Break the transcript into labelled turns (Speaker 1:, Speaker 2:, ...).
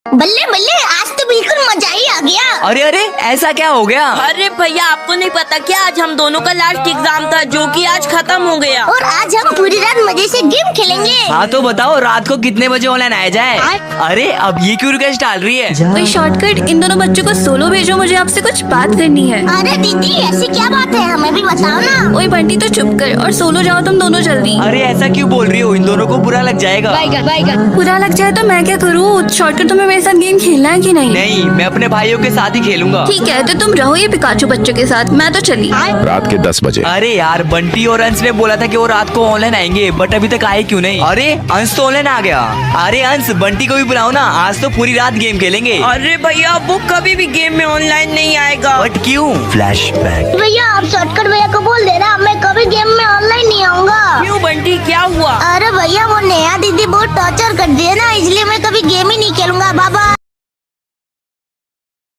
Speaker 1: बल्ले बल्ले, आज तो बिल्कुल मजा ही आ गया।
Speaker 2: अरे अरे, ऐसा क्या हो गया?
Speaker 3: अरे भैया, आपको नहीं पता क्या, आज हम दोनों का लास्ट एग्जाम था जो कि आज खत्म हो गया।
Speaker 1: और आज हम पूरी रात मजे से गेम खेलेंगे।
Speaker 2: हाँ तो बताओ, रात को कितने बजे ऑनलाइन आया जाए? अरे अब ये क्यों रिक्वेस्ट डाल रही है?
Speaker 4: कोई शॉर्टकट, इन दोनों बच्चों को सोलो भेजो, मुझे आपसे कुछ बात करनी है।
Speaker 1: अरे दीदी, ऐसी क्या बात है, हमें भी बताओ ना।
Speaker 4: ओए बंटी तो चुप कर और सोलो जाओ तुम दोनों जल्दी।
Speaker 2: अरे ऐसा क्यों बोल रही हो? इन दोनों को बुरा लग जाएगा।
Speaker 4: बुरा लग जाए तो मैं क्या करूँ? शॉर्टकट तुम्हें मेरे साथ गेम खेलना है कि नहीं?
Speaker 2: नहीं, मैं अपने भाइयों के साथ ही खेलूंगा।
Speaker 4: ठीक है, तो तुम रहो ये पिकाचू बच्चों के साथ, मैं तो चली।
Speaker 5: रात के 10 बजे।
Speaker 2: अरे यार, बंटी और अंश ने बोला था कि वो रात को ऑनलाइन आएंगे, बट अभी तक आए क्यों नहीं? अरे अंश तो ऑनलाइन आ गया। अरे अंश, बंटी को भी बुलाओ ना, आज तो पूरी रात गेम खेलेंगे।
Speaker 3: अरे भैया, वो कभी भी गेम में ऑनलाइन नहीं आएगा।
Speaker 2: बट क्यों? फ्लैशबैक।
Speaker 1: भैया, आप शॉर्टकट भैया को बोल देना, मैं कभी गेम में ऑनलाइन नहीं आऊँगा।
Speaker 3: क्यों बंटी, क्या हुआ?
Speaker 1: अरे भैया, वो नेहा दीदी बहुत टॉर्चर कर दी है ना, इसलिए मैं कभी गेम ही नहीं खेलूंगा।